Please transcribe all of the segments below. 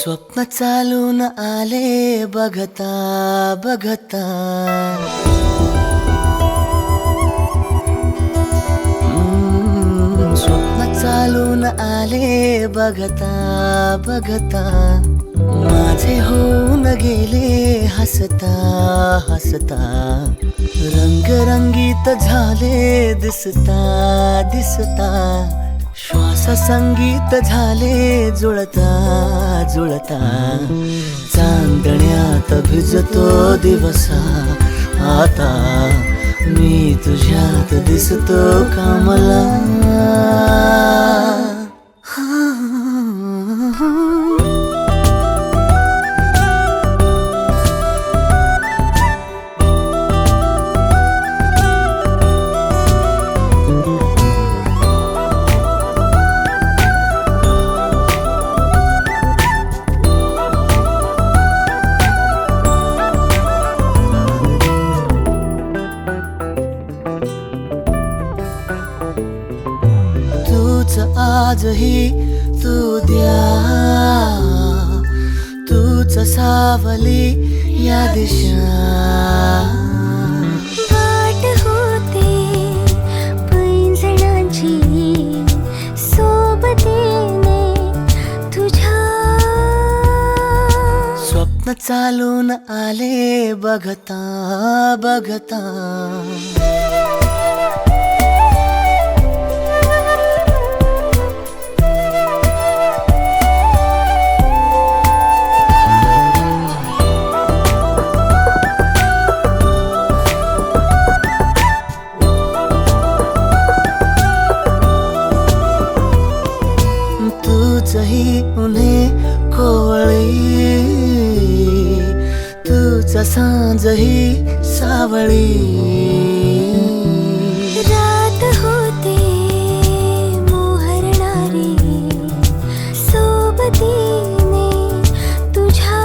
स्वप्न चालून आले बघता बघता, स्वप्न चालून आले बघता बघता, माझे होऊन गेले हसता हसता, रंगरंगीत झाले दिसता दिसता, श्वास संगीत झाले जुळता जुळता, चांदण्यात भिजतो दिवसा आता, मी तुझ्यात दिसतो कमला. आजही तू द्या, तूच सावली या दिशा, वाट होते पैंजणांची सोबतीने तुझ्या. स्वप्न चालून आले बघता बघता, तुझही उन्हे कोवळी, तुझ सांजही सावळी, रात होते मोहरणारी सोबतीने तुझ्या.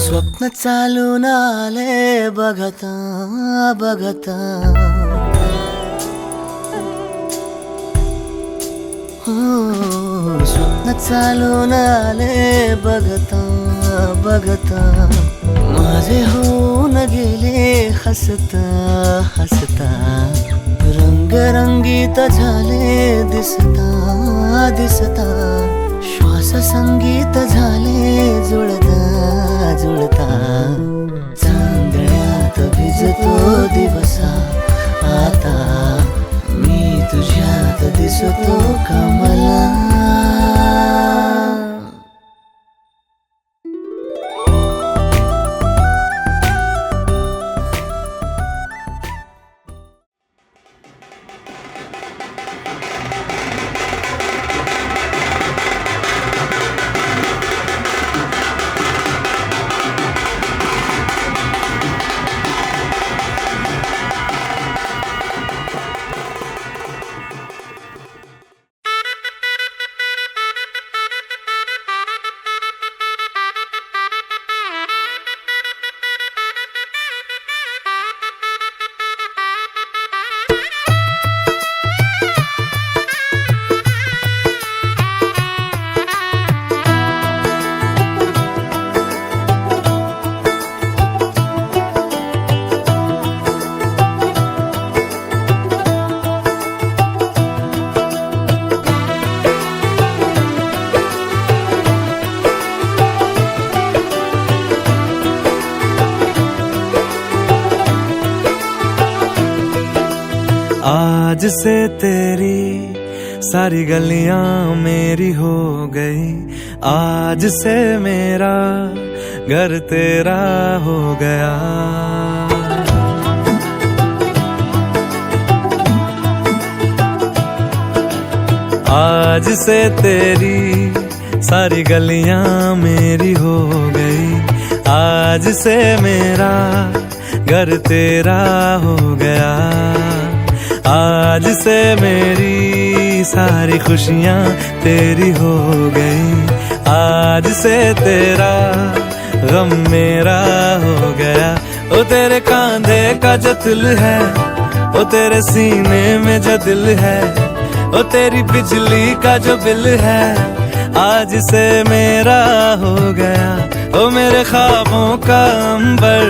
स्वप्न चालून आले बघता बघता, स्वप्न चालून आले बघता बघता, माझे होऊन गेले हसता हसता, रंगरंगीत झाले दिसता दिसता, श्वास संगीत झाले जुळता जुळता, चांदण्यात भिजतो दिवसा आता, मी तुझ्यात दिसतो कमला. आज से तेरी सारी गलियां मेरी हो गई, आज से मेरा घर तेरा हो गया. आज से तेरी सारी गलियां मेरी हो गई, आज से मेरा घर तेरा हो गया. आज से मेरी सारी खुशियां तेरी हो गई, आज से तेरा गम मेरा हो गया. ओ तेरे कांधे का जो दिल है, ओ तेरे सीने में जो दिल है, ओ तेरी बिजली का जो बिल है, आज से मेरा हो गया। ओ मेरे ख्वाबों का अंबर,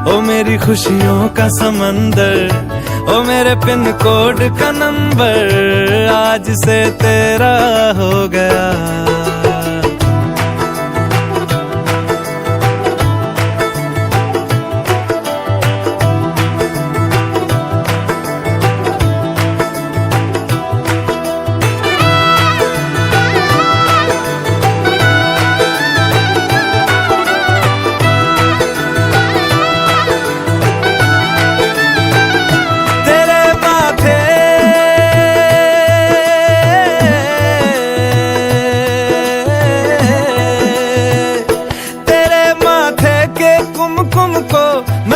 ओ मेरी खुशियों का समंदर, ओ मेरे पिन कोड का नंबर, आज से तेरा हो गया।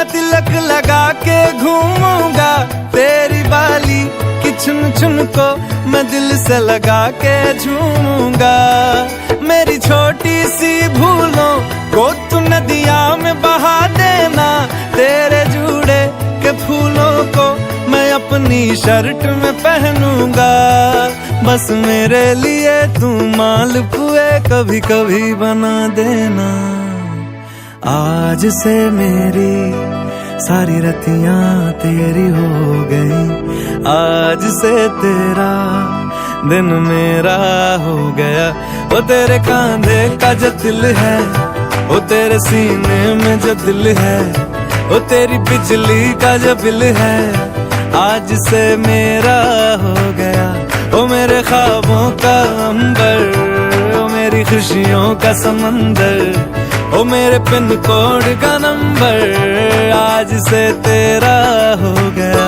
तिलक लगा के घूमूंगा, तेरी बाली की चुन चुन को मैं दिल से लगा के झूमूंगा। मेरी छोटी सी भूलों को तू नदिया में बहा देना, तेरे जूड़े के फूलों को मैं अपनी शर्ट में पहनूंगा। बस मेरे लिए तू मालपुए कभी कभी बना देना। आज से मेरी सारी रतियां तेरी हो गई, आज से तेरा दिन मेरा हो गया। वो तेरे कांधे का जो दिल है, वो तेरे सीने में जो दिल है, वो तेरी बिजली का जो बिल है, आज से मेरा हो गया। वो मेरे ख्वाबों का अंबर, वो मेरी खुशियों का समंदर, ओ मेरे पिन कोड का नंबर, आज से तेरा हो गया।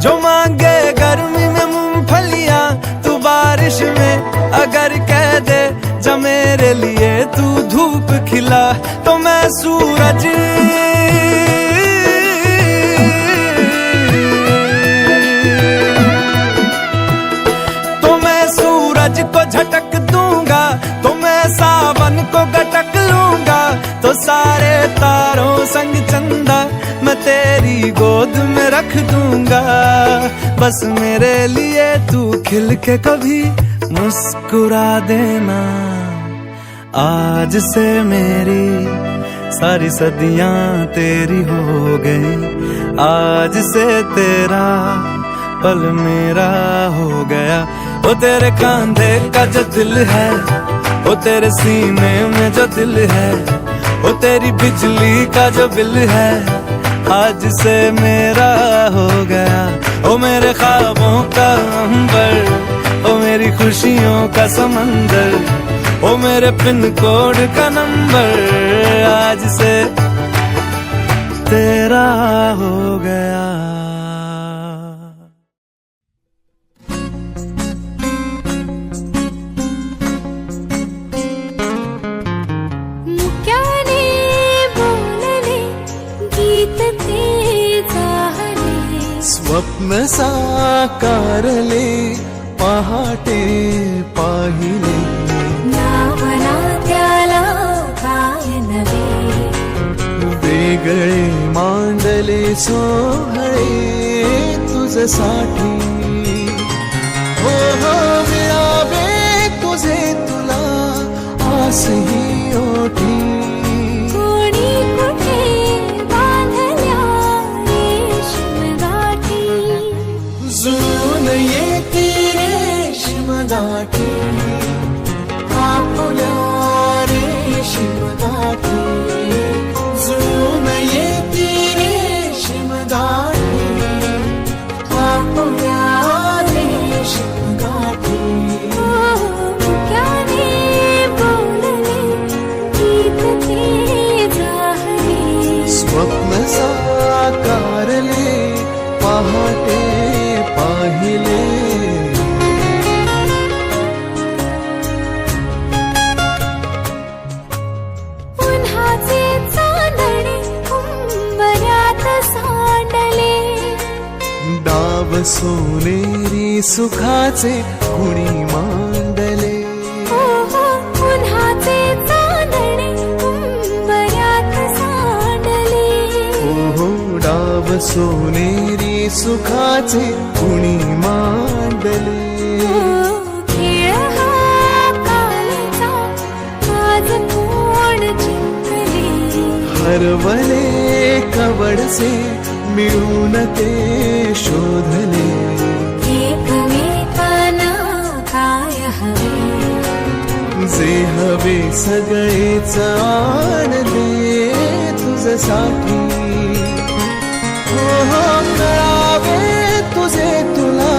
जो मांगे गर्मी में मूंगफलियां, तू बारिश में अगर कह दे जा मेरे लिए तू धूप खिला, तो मैं सूरज को झटक दूंगा, तो मैं सावन को गटक लूंगा। तो सारे तारों संग चंदा मैं तेरी गोद में रख दूंगा। बस मेरे लिए तू खिल के कभी मुस्कुरा देना। आज से मेरी सारी सदियां तेरी हो गई, आज से तेरा पल मेरा हो गया। वो तेरे कांधे का जो दिल है, वो तेरे सीने में जो दिल है, वो तेरी बिजली का जो बिल है, आज से मेरा हो गया। ओ मेरे ख्वाबों का अंबर, ओ मेरी खुशियों का समंदर, ओ मेरे पिन कोड का नंबर, आज से तेरा हो गया। स्वप्न साकारले पहाटे पाहिले, नावना त्याला काय नवे, वेगळे मांडले सोहळे तुझसाठी। हो हो मिळावे तुझे तुला आसही ओठी, कोणी कुठे बांधल्या रेशीमगाठी, जुळून येती रेशीमगाठी, आपुल्या रेशीमगाठी, जुळून येती रेशीमगाठी, आपुल्या रेशीमगाठी। मुक्याने बोलले गीत ते जाहले, स्वप्न साकारले पहाटे पाहिले, उन्हाच सोनेरी सुखाचे कुणी मांडले. हो हो उन्हाचे चांदणे उंबऱ्यात सांडले. हो डाव सोनेरी सुखाचे कुणी मांडले. खेळ हा कालचा आज कोण जिंकले. हरवले कवडसे मिळून ते शोधले. एकमेकांना काय हवे. जे हवे सगळेच आणले तुझ्यासाठी. हो हो कळावे तुझे तुला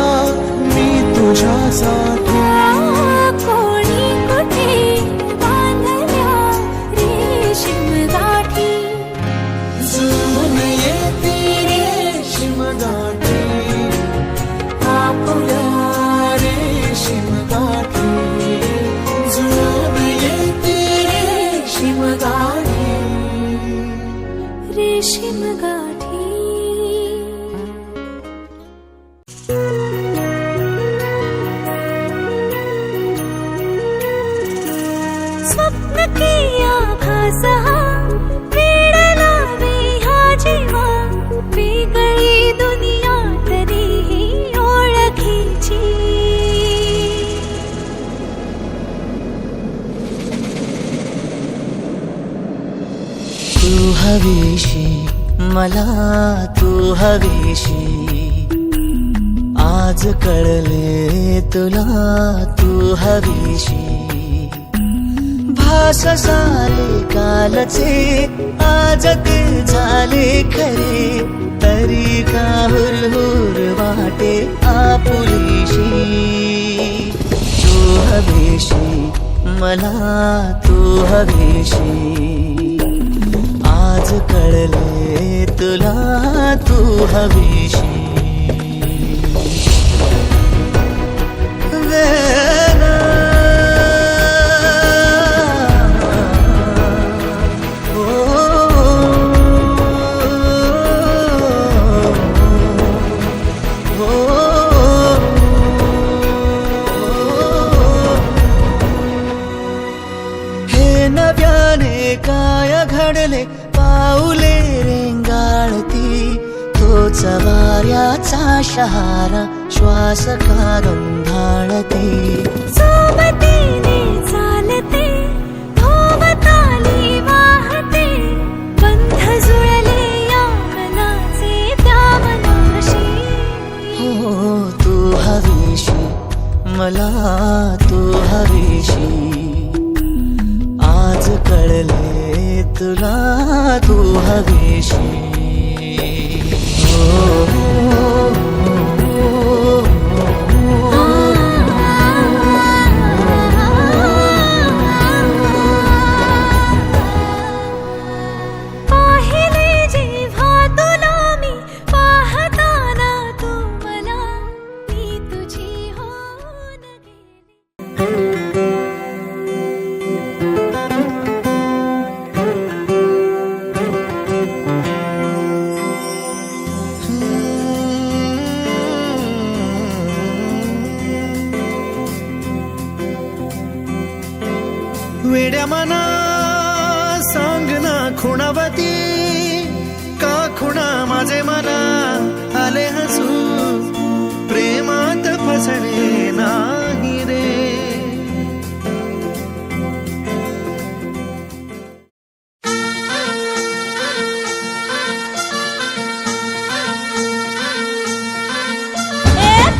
मी तुझ्यासाठी. कोणी कुठे बांधल्या रेशीम गाठी. जुळून येते रेशीम गाठी आपुल्या रेशीम गाठी. जुळून येते रेशीम गाठी. रेशीम गाठी. स्वप्न किया भासा वेड लावे ह्या जीवा. वेगळी दुनिया तरीही ओळखीची. तू हवीशी मला तू हवीशी. आज कळले तुला तू हवीशी. भास झाले कालचे आज ते झाले खरे. तरी का हुरहुर वाटे आपुलीशी. तू हवीशी मला तू हवीशी. आज कळले तुला तू हवीशी. वेना हे नव्याने काय घडले पाऊले रेंगाळती. तोच वाऱ्याचा शहारा श्वास का गंधाळते. सोबतीने चालते भोवताली वाहते. बंध जुळले या मनाचे त्या मनाशी. हो तू हवीशी मला तू हवीशी. आज कळले तुला तू हवीशी. पाहिले जेव्हा तुला मी पाहताना तू मला. मी तुझी होऊन गेले. वेड्या मना सांग ना खुणावती. का खुणा माझे मना आले हसू. प्रेमात फसणे नाही रे.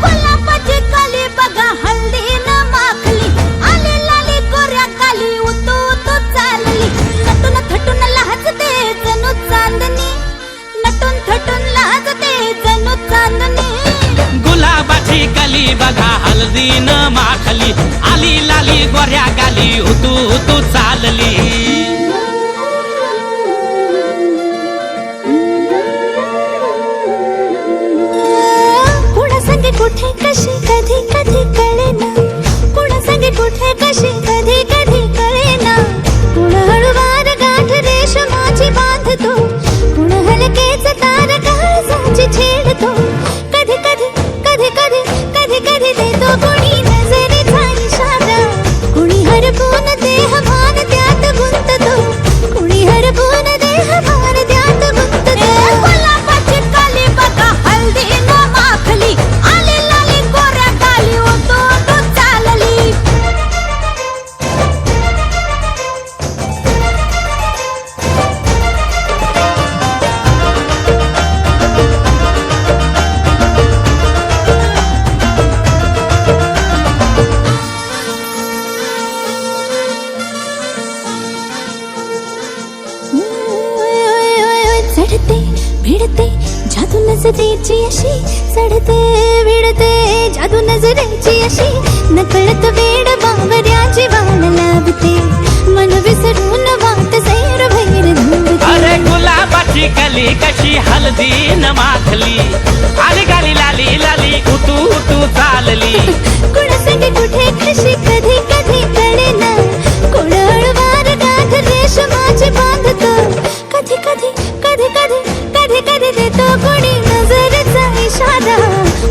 गुलाबाची कली बघा हल्ली न माखली. आली लाली गोऱ्या काली उतू उतू चालली. नटून थटून लाजते जणू चांदणी. नटून थटून लाजते जणू चांदणी. गुलाबाची कली बघा तुझीची अशी चढते विडते जादू नजरेची अशी नकळत वेड बावऱ्या जीवाला लाभते मन विसरून वाट सैर भैर धुंदते अरे गुलाबाची कली कशी हलदी न माखली आली गाली लाली लाली उतू उतू चालली कुणासाठी कुठे कशी कधी कधी कळेना कोळवार गाठ रेशमाची बांधतो कधी कधी कधी कधी कधी कधी देतो कोणी नजरेचा इशारा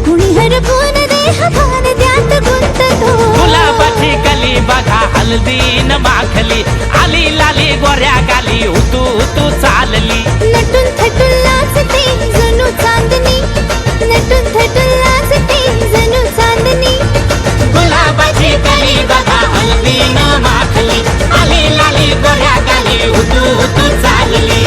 कुणी हरपून देह भान द्यात गुंततो गुलाबाची कली बघा हलदी न माखली आली लाली गोऱ्या गाली उतू उतू चालली नटून थटून लाजते जणू चांदणी नटून थटून लाजते जणू चांदणी गुलाबाची कली बघा हलदी न माखली आली लाली गोऱ्या गाली उतू उतू चालली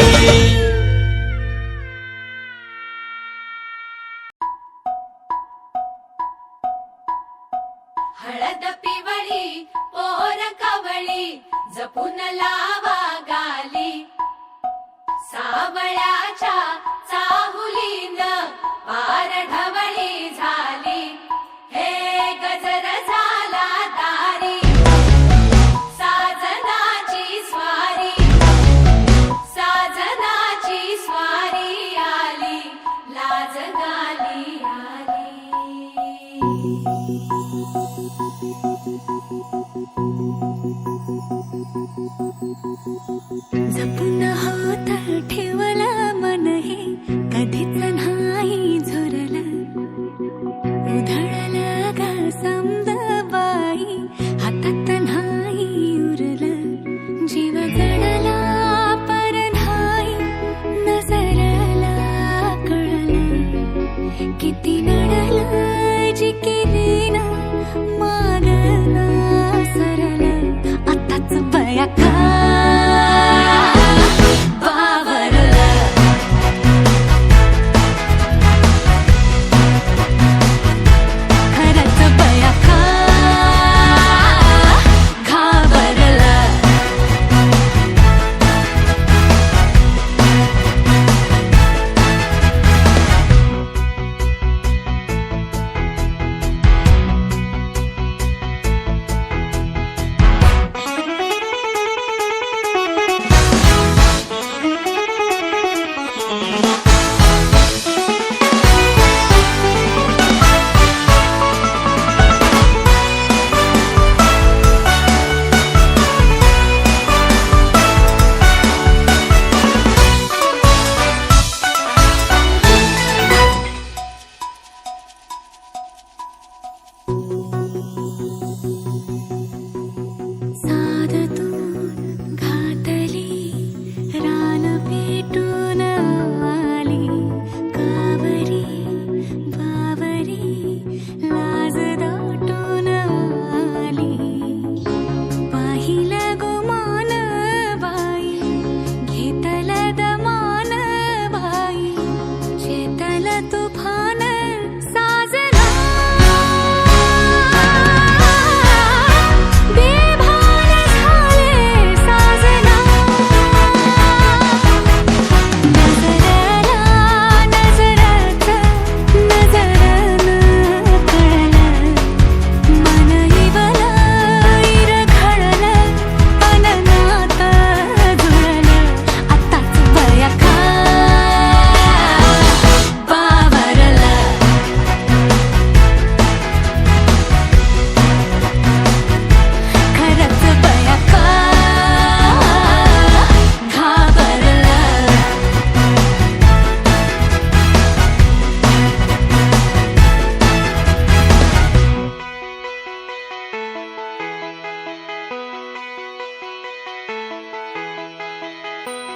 हळद पिवळी पोर कवळी जपून लावा गाली सावळ्याच्या चाहुलीन पार ढवळी झाली हे गजर झाला दारी साजनाची स्वारी साजनाची स्वारी आली लाज गाली आली जपून होत ठेवला मन हे कधीच नाही झुरलं उधळलं ग समद बाई हातात नाही उरलं जीव जडला पर नाही नजरला कळलं किती नडलं जी केली ना मागला सरलं आताच बया का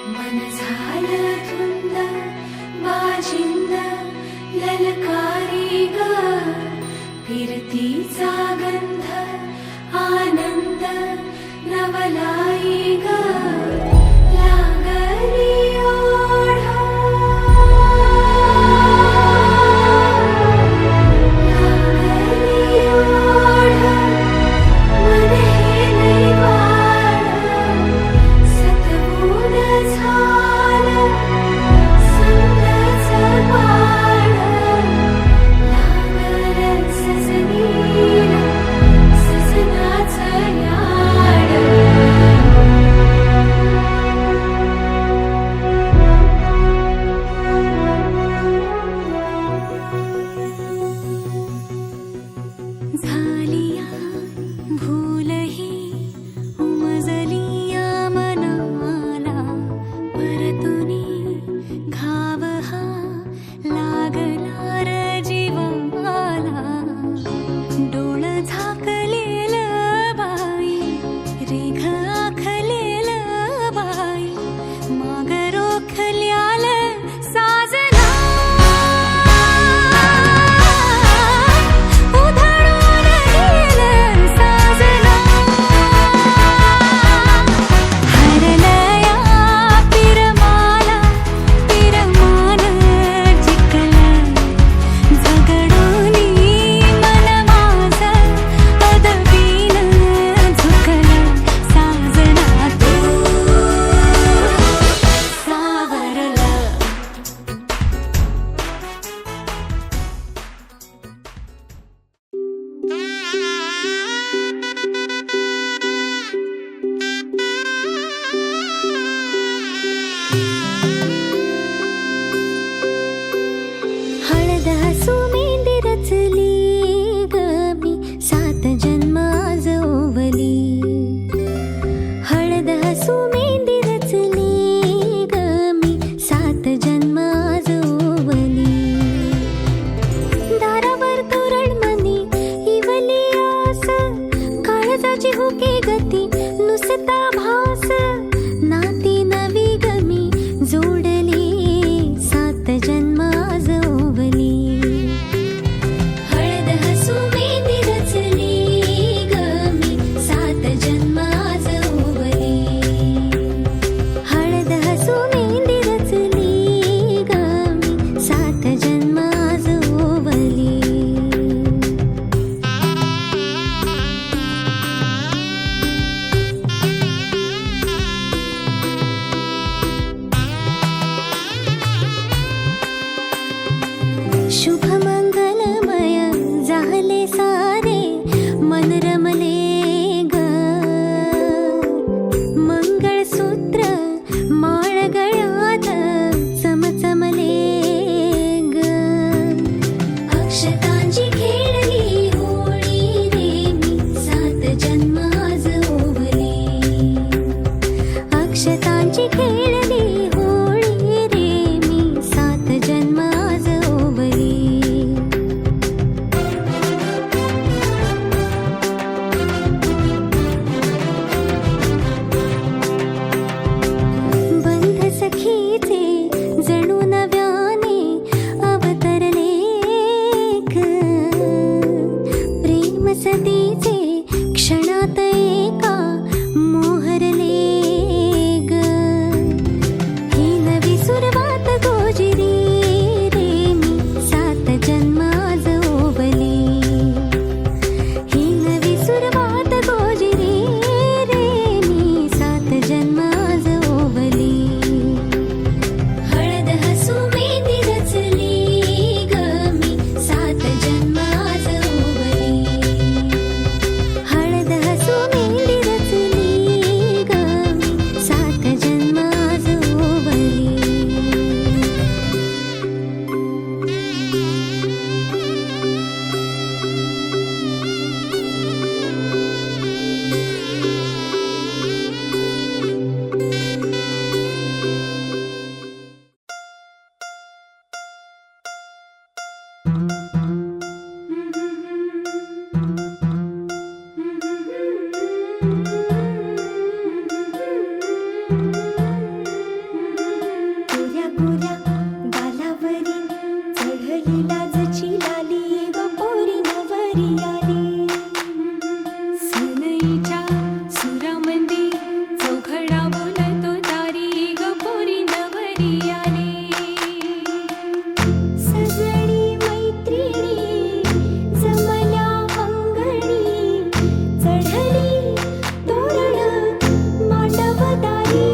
मन झालं धुंद माझिंद ललकारी ग फिरतीचा गंध आनंद नवलाई ग लागली ओढा लागली ओढा मन हे लई वाढ सतबूड झालं समजाचं बाळ भूलही उमजली या मनाला परतुनी घाव हा लागला र जीवाला डोळ झाकलेल बाई रेघ आखलेल बाई माग रोखल्याल साजना उधळून गेलं साजना हरलया पिरमाला पिरमान जिंकलं झगडूनी मन माझं पदवीन झुकलं साजना तू सावरलं हळद हसू मेंढी रचली ग मी 7 जन्म आज ओवली हळद हसू मेंढी रचली ग मी 7 जन्म आज ओवली दारावर तोरणमणी इवली आस काळजाची हुके गती नुसता भास नाती नवी गमी जोडली 7 जन्म आज ओवली हळद हसू मेंढी रचली ग मी 7 जन्म आज ओवली हळद हसू मेंढी रचली ग मी 7 जन्म आज ओवली शुभ मंगलमय झाले सारे मन रमले ग मंगळसूत्र माळ गळ्यात चमचमले ग अक्षतांची खेळली होळी रे मी 7 जन्म आज ओवली अक्षतांची खेळली होळी रे मी 7 जन्म आज ओवली बंध सखीचे जणू नव्याने अवतरले ग प्रेम सदीचे क्षणात एका मोहरले ग ही नवी सुरवात गोजिरी रे मी 7 जन्म आज ओवली ही नवी सुरवात गोजिरी रे मी 7 जन्म आज ओवली हळद हसू मेंढी रचली ग मी 7 जन्म आज ओवली हळद हसू मेंढी रचली ग मी 7 जन्म आज ओवली गोऱ्या गोऱ्या गालावरी चढली लाजची लाली ग पोरी नवरी आली सनईच्या सुरामंदी चौघडा बोलतो तारी ग पोरी नवरी आली सजणी मैत्रिणी जमल्या अंगणी चढली तोरण मांडवदारी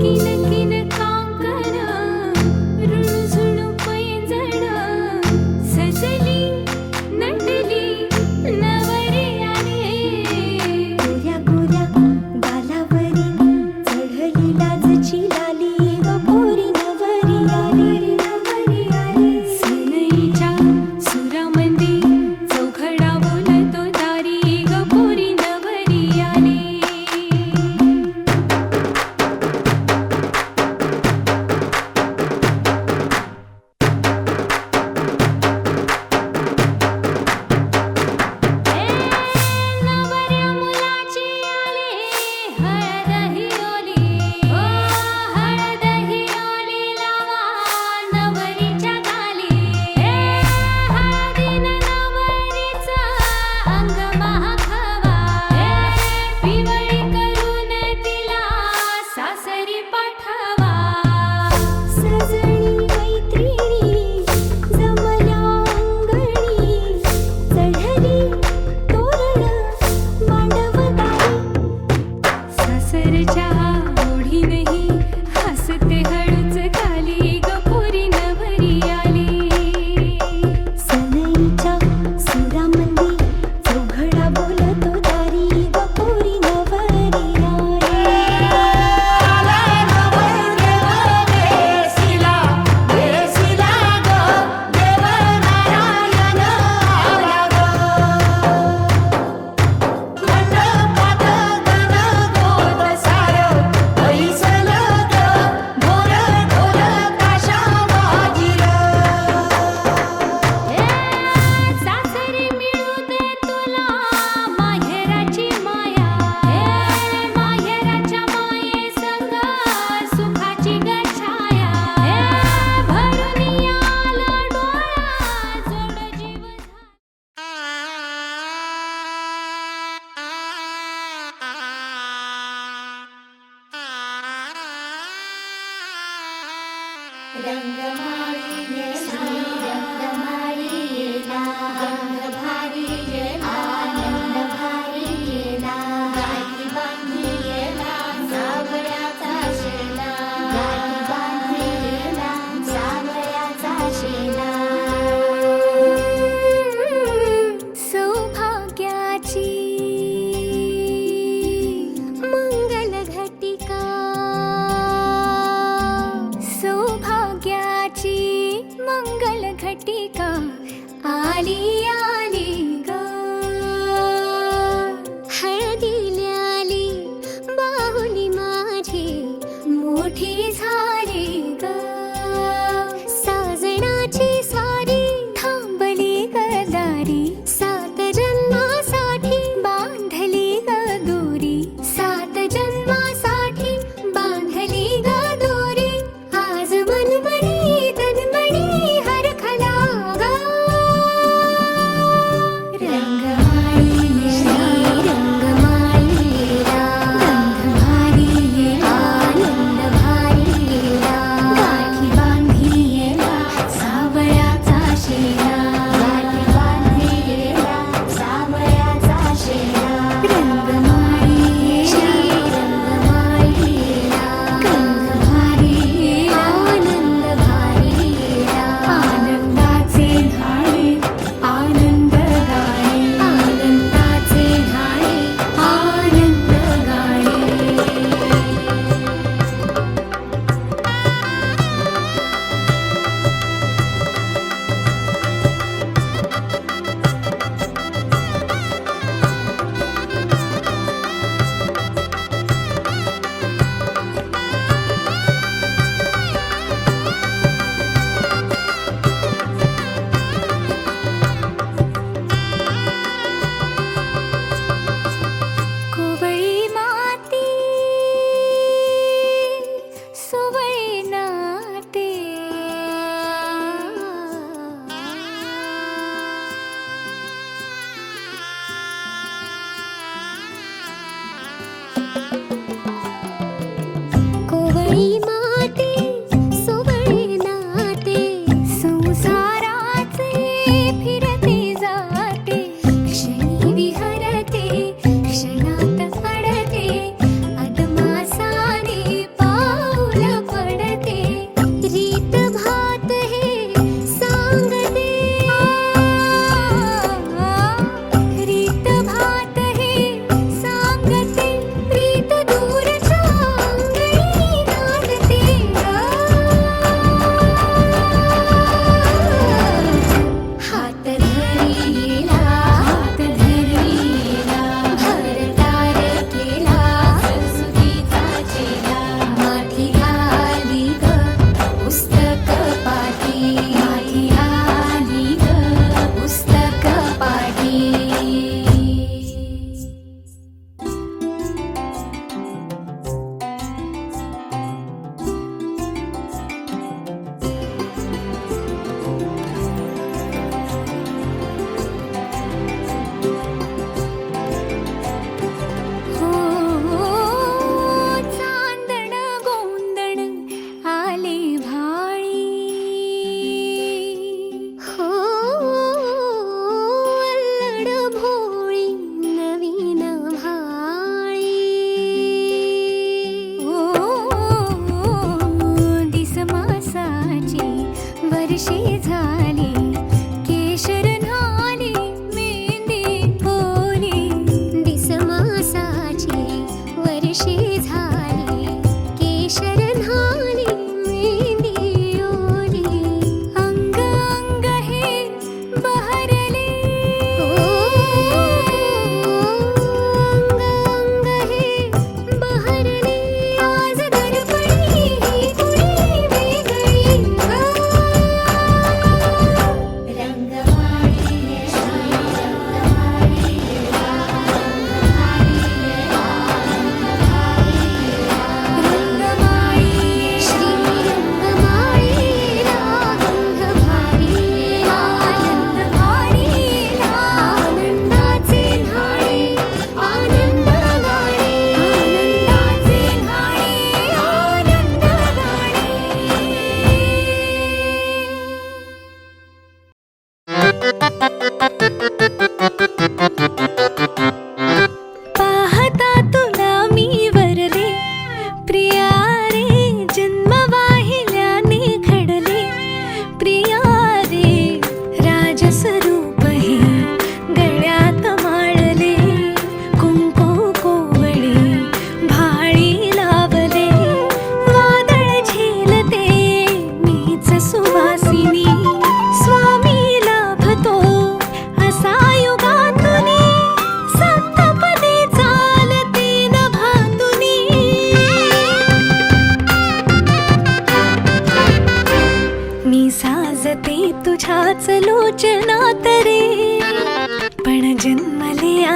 किन किन कांकण रुणझुण पैंजण सजली नटली नवरी आली सौभाग्याची मंगल घटिका सौभाग्याची मंगल घटिका आली आली ग हळदीला आली बाहुली माझी मोठी झाली ग साजणाची स्वारी थांबली गदारी सात जन्मासाठी बांधली ग दोरी सात जन्मासाठी बांधली ग दोरी आज मनमणी तन्मणी हरखला ग रंगमाळी रंगमाळी गंध भारी आनंद भारी गाठी बांधी सावळ्याचा शेला गाठी बांधी सावळ्याचा शेला रंगमाळी रंगमाळी गंध भारी आनंद भारी आनंदाचे धाळे आनंद गाणे आनंदाचे धाळे आनंद गाणे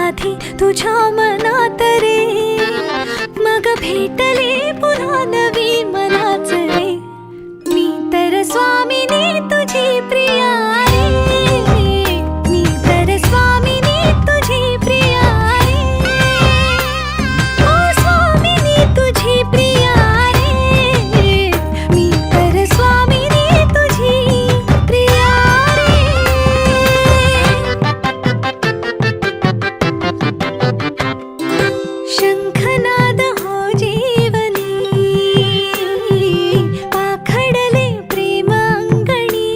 आधी तुझ्या मनात रे, मग भेटले पुन्हा नवी मनाच रे. मी तर स्वामिनी तुझी प्रिया रे, मी तर स्वामिनी तुझी प्रिया रे. ओ स्वामिनी तुझी प्रिया रे, मी तर स्वामिनी तुझी प्रिया रे. शंखनाद हो जीवनी, पाखडले प्रेम अंगणी.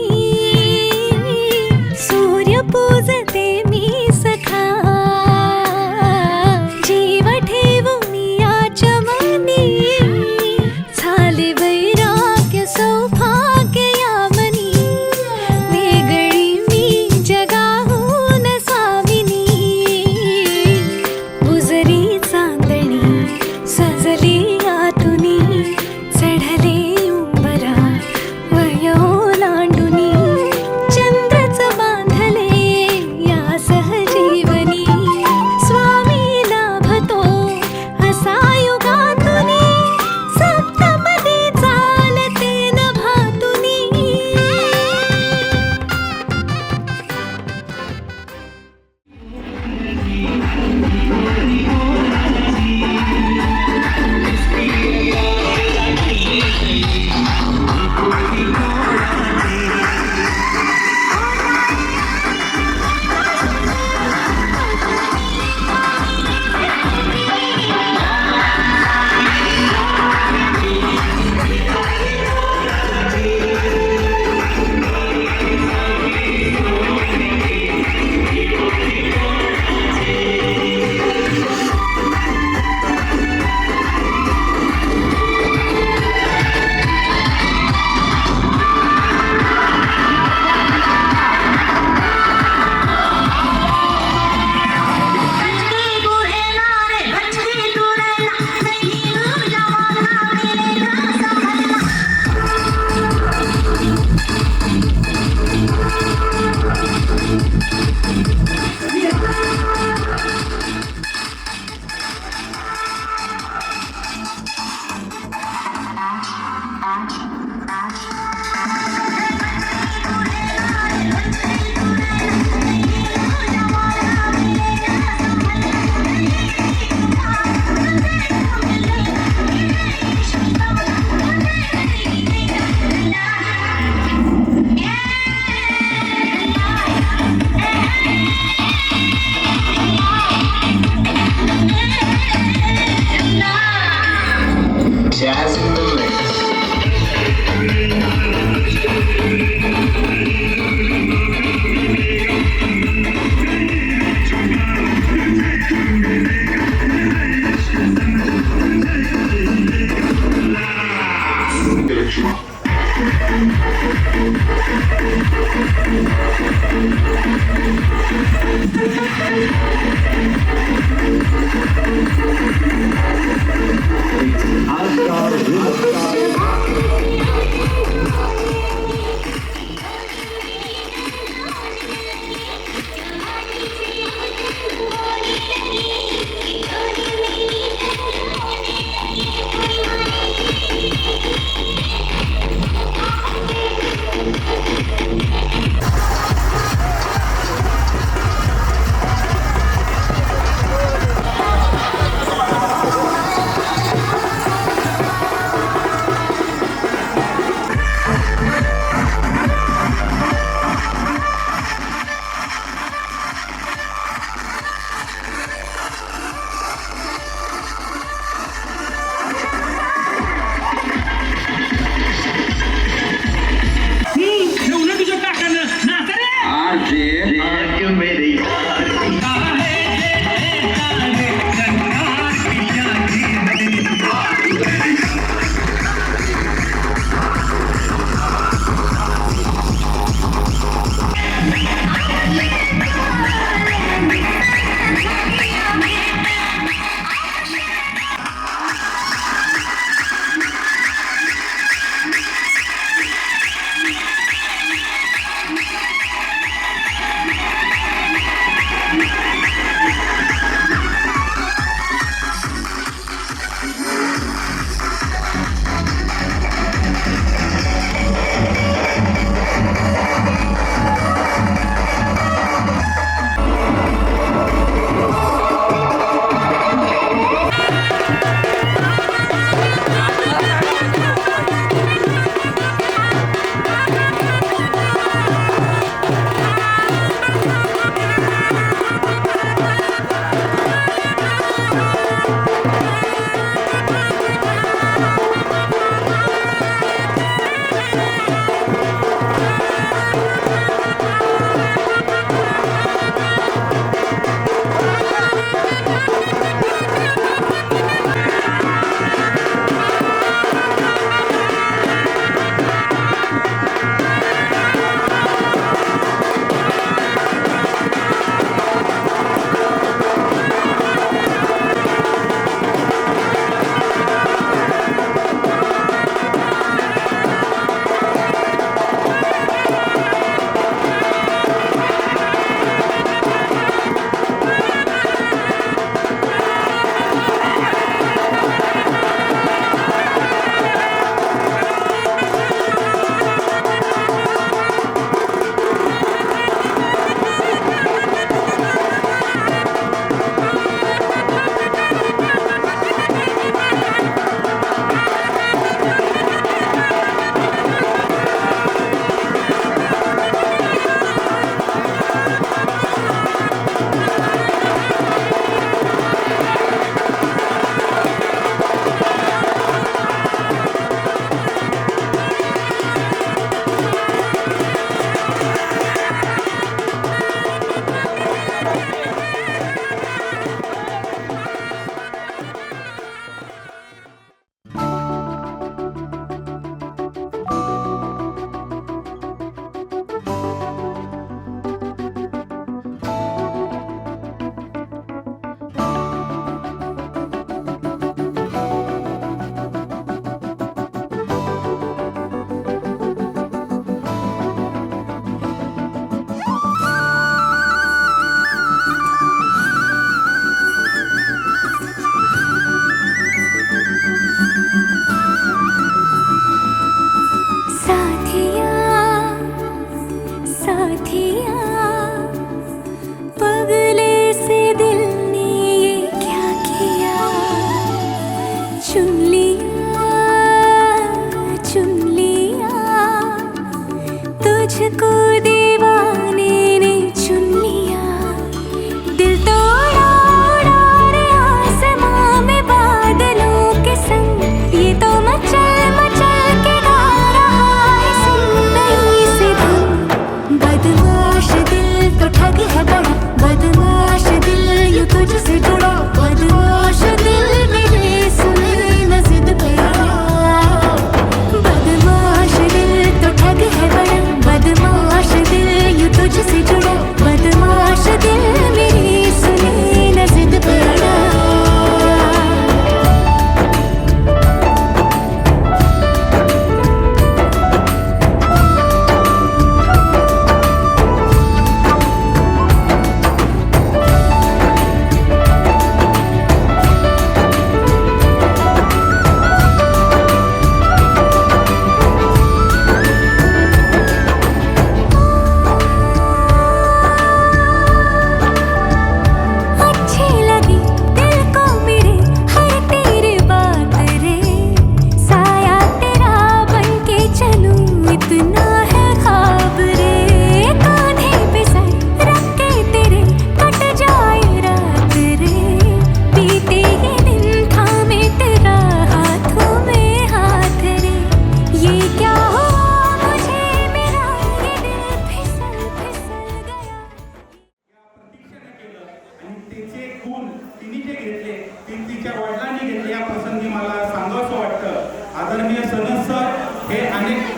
तिच्या वडिलांनी घेतली या प्रसंगी मला सांगावंसं वाटतं. आदरणीय सनद सर हे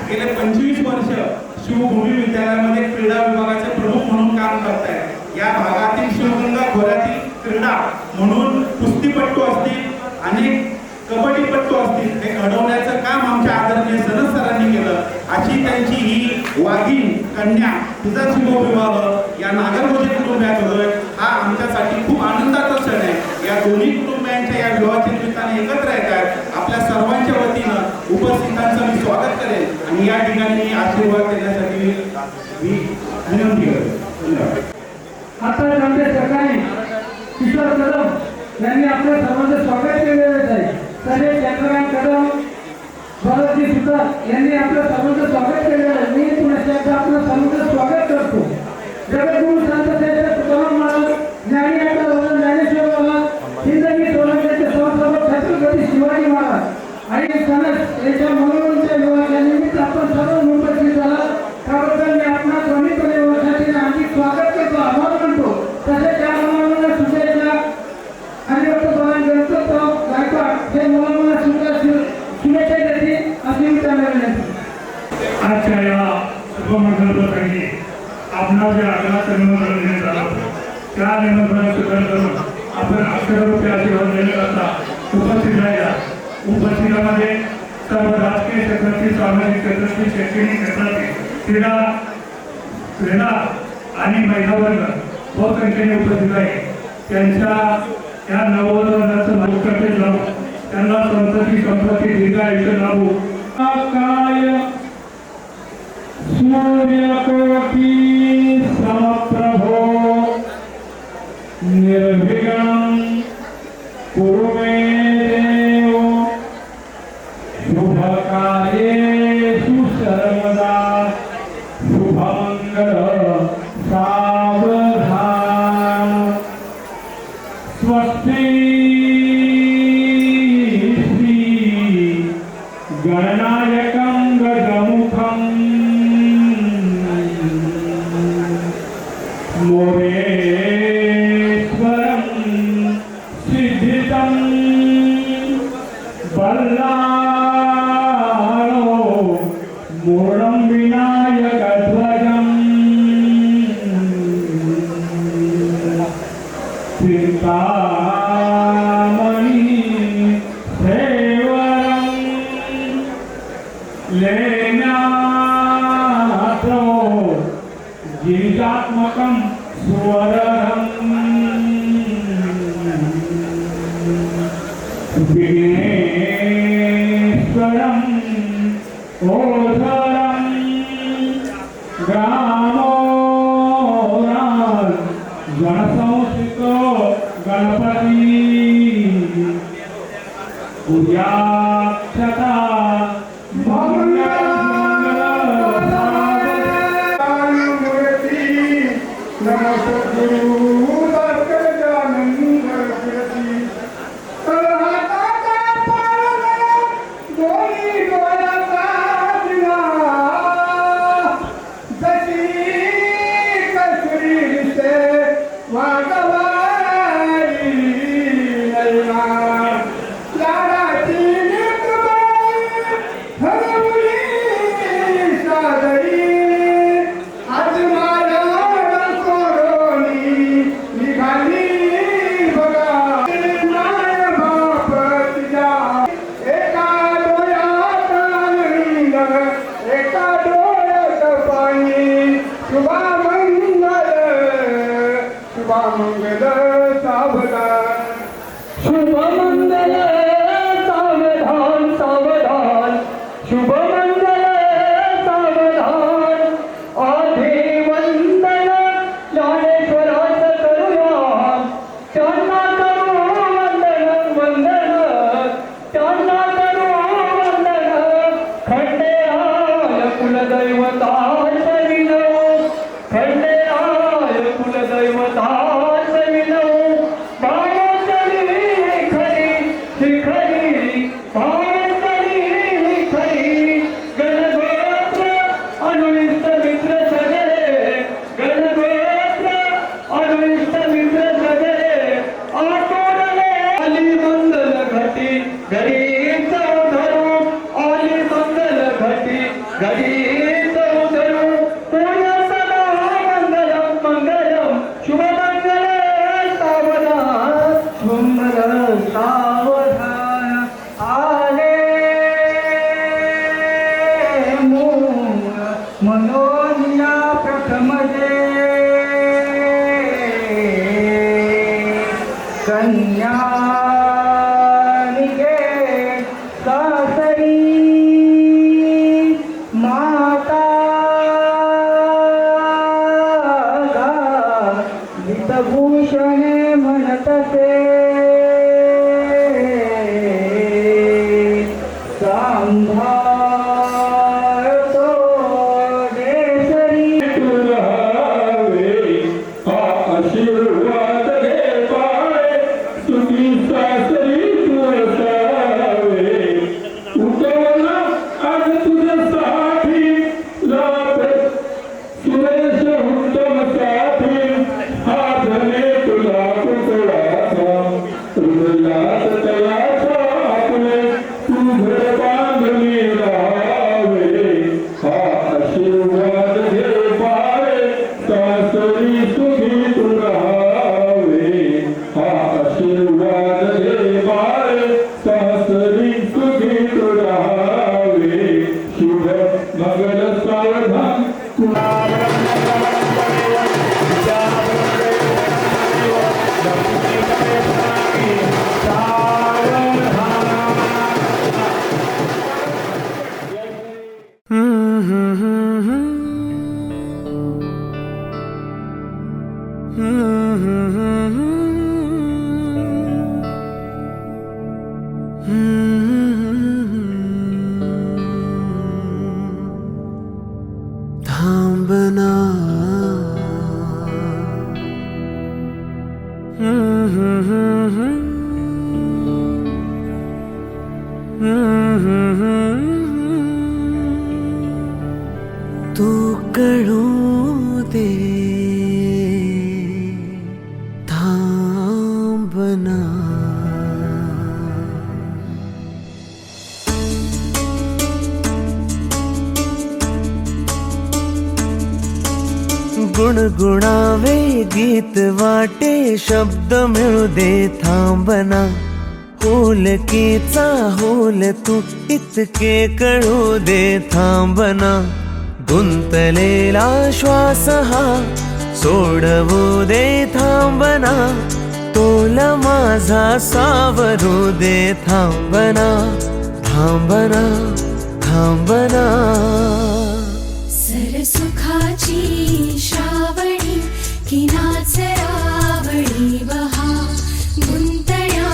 गेले 25 वर्ष शिवभूमी विद्यालयामध्ये क्रीडा विभागाचे प्रमुख म्हणून काम करत आहेत. या भागातील शिवगंगा खोऱ्यातील क्रीडा म्हणून कुस्तीपट्टू असतील, अनेक कबड्डीपट्टू असतील, हे घडवण्याचं काम आमच्या आदरणीय सनद सरांनी केलं. अशी त्यांची ही वाघीण कन्या तिचा शिवविवाह या नागरगोजे कुटुंबात होतोय. हा आमच्यासाठी खूप आनंदाचा क्षण आहे. या दोन्ही कुटुंबियांच्या या विवाहाच्या निमित्ताने एकत्र येत आहेत. आपल्या सर्वांच्या वतीनं उपस्थितांचं मी स्वागत करेन आणि या ठिकाणी मी आशीर्वाद देण्यासाठी मी विनंती करतो. आता आमच्या सरकारी किशोर कदम यांनी आपल्या सर्वांचं स्वागत केलेलं आहे. तसेच चंद्रकांत कदम भरतजी सुतार यांनी आपल्या सर्वांचं स्वागत केलेलं आहे. मी पुण्यात आपलं सर्वांचं स्वागत करतो. जगद्गुरु संत श्रेष्ठ तुकाराम महाराज, ज्ञानी आपला ज्ञानेश्वर महाराज, हिंदवी सोलापूरचे संस्थापक छत्रपती शिवाजी महाराज आणि सनद यांच्या मनोरंजन विवाहाच्या निमित्त आपण सर्व उपस्थित झाला. त्याबद्दल मी आपला कमीपणे वर्षाची हार्दिक स्वागत करतो, आभार मानतो. तसेच या मुलांना शुभेच्छा आणि गणपतराव गायकवाड हे मुलांना शुभेच्छा देतील अशी विचारले. आजच्या या शुभमंगल प्रसंगी आपला जे आग्रहाचं निमंत्रण देण्यात आलं होतं त्या निमंत्रणात स्वीकार करून आपण अक्षररूपी आशीर्वाद देण्याकरता उपस्थित राहिला. उपस्थितांमध्ये सर्व राजकीय क्षेत्रातील, सामाजिक क्षेत्रातील, शैक्षणिक क्षेत्रातील क्रीडा आणि महिला वर्ग बहुसंख्येने उपस्थित आहे. त्यांच्या या नववधूचं मुख्यत्वे लावून त्यांना संतती संपत्ती दीर्घायुष्य लाभू. काय सूर्यकोटि समप्रभो निर्विघ्नं कुरु मे देव शुभकार्येषु सर्वदा शुभमंगल सावधान. स्वस्ति श्री गणनायकं गजमुखं मोरेश्वरं सिद्धितं बल्लाळो मूर्णं विनायकध्वजं चिन्तामणि सेवरं लेनाथो गिरिजात्मकं स्वररं विघ्नेश्वरं ओधरं ग्रामो गणसंस्थितो गणपति पूजाक्षता कुलदैवता घडीत उधरू आली मंगल घटी घडीत उधरू पुण्यसदा मंगलम मंगलम शुभमंगल सावधान शुभमंगल सावधान आले मनोनिया प्रथम कन्या माता वितभूषणे म्हणतसे सांभाळतो देशरी आशीर्वाद रे पाय तुझी सासरी तुळसावे उठवला आज तुझ्यासाठी लाभ सुरेश उत्तम साथी आधने तुला कुतळाचा हृदयात तयाचा आपले तू घर बांधली राहावे हा आशीर्वाद घे पाय सासरी सुखी तू राहावे हा आशीर्वाद घे पाय सासरी सुखी तू राहावे शुभ मंगल सावधान थांबना तू कळू दे थांबना गुणगुणावे गीत वाटे शब्द मिळू दे थांबना होलकीचा होल तू इतके कळू दे थांबना गुंतलेला श्वास हा सोडवू दे थांबना तोल माझा सावरू दे थांबना थांबना थांबना सरसुखाची श्रावणी की नाचरावळी बहा गुंतळ्या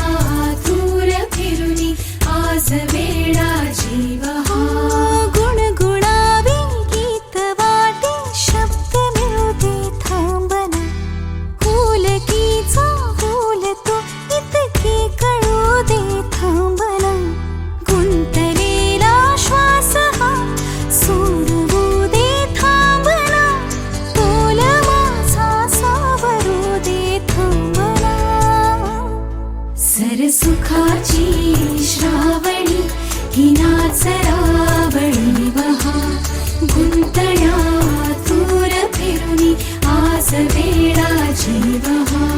दूर फिरुनी आज वेळाची बहा गुणगुणावे गीत वाटे शब्द मिळू दे थांबना होलकीचा होल तो इतके कळू दे थांबना गुंतलेला श्वास हा सोडवू दे थांबना तोल माझा सावरू दे थांबना सरसुखाची श्रावणी ही नाचरावळी बहा गुंतळ्या दूर फिरुनी आज वेळाची बहा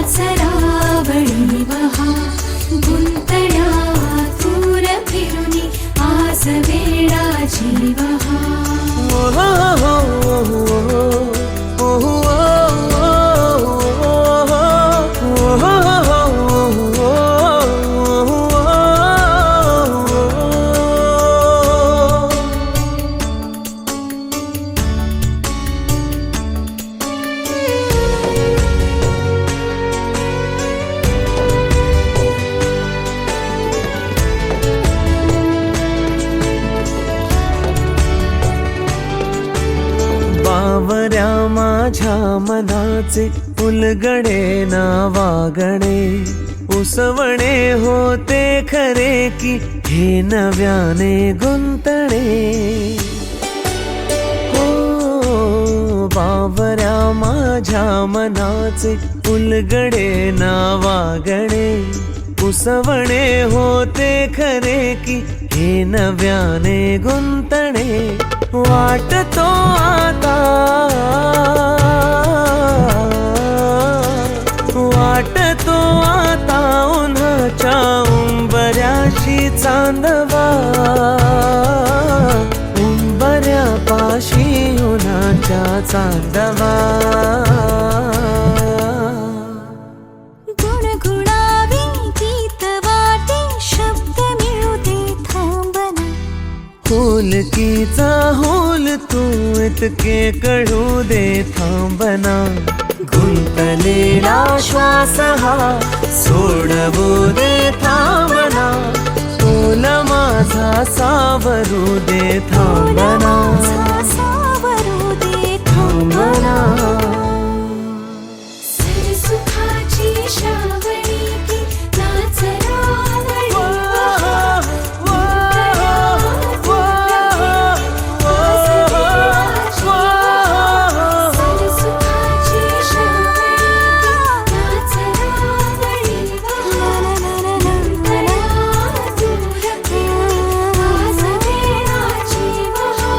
नाचरावळी बहा गुंतल्या दूर फिरुनी आज वेळाची बहा बावऱ्या माझ्या मनाचे उलगडे ना वागणे उसवणे होते खरे की हे नव्याने गुंतणे हो बावऱ्या माझ्या मनाचे उलगडे ना वागणे उसवणे होते खरे की हे नव्याने गुंतणे वाटतो आता उन्हाच्या उंबऱ्याशी चांदवा उंबऱ्यापाशी उन्हाच्या चांदवा गुणगुणावी गीत वाटे शब्द मिळू दे थांबना होलकीचा होल तू इतके कळू दे थांबना गुंतलेला श्वास हा सोडवू दे थांबना तोल माझा सावरू दे थांबना सावरू दे थांबना सरसुखाची श्रावणी की नाचरावळी बहा सरसुखाची श्रावणी नाचरावळी बहा गुंतल्या दूर फिरुनी आज वेळाची बहा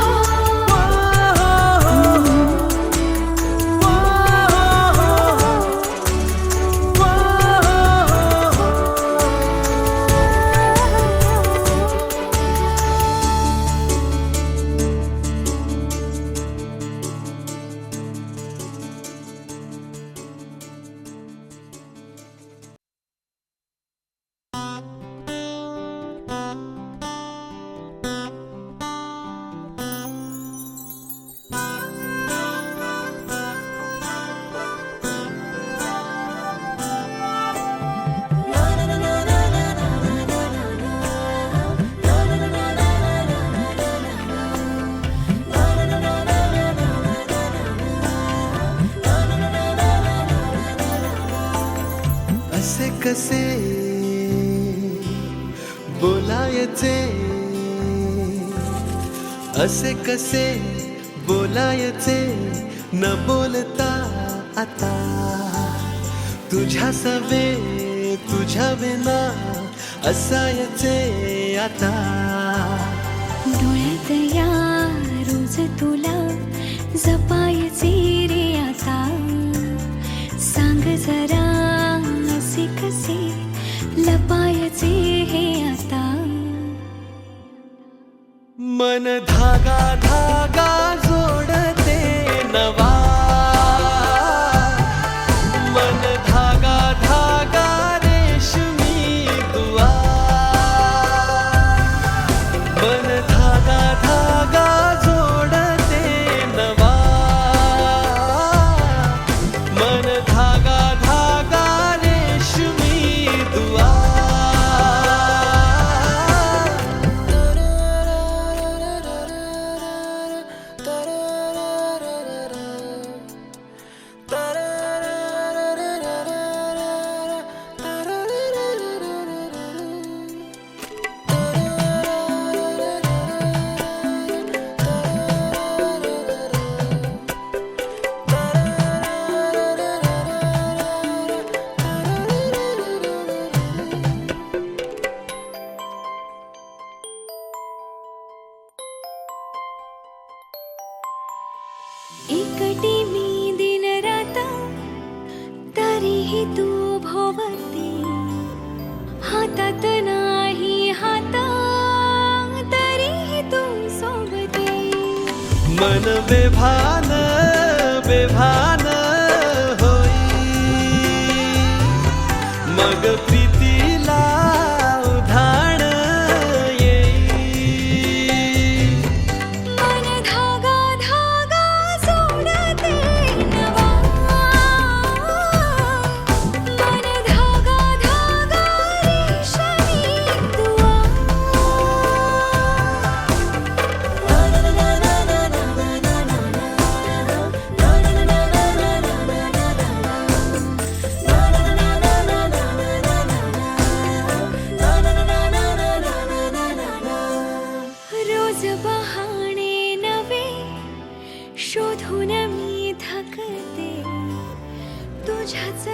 असे कसे बोलायचे असे कसे बोलायचे न बोलता आता तुझ्या सवे तुझ्या विना असायचे आता डोळ्यात या रोज तुला जपायचे रे आता सांग जरा असे कसे लपायचे हे आता मन धागा धागा जोडते नवा मन धागा धागा रेशमी दुआ मन धागा धागा जोडते नवा मन धागा धागा रेशमी दुआ एकटी मी दिन रात तरीही तू मन बेभान बेभान होई मग प्रीतीला उधाण येई मन धागा धागा सोडते नवा मन धागा धागा रेशमी दुआ रोज बहाणे नवे शोधून मी थकते तुझ्याच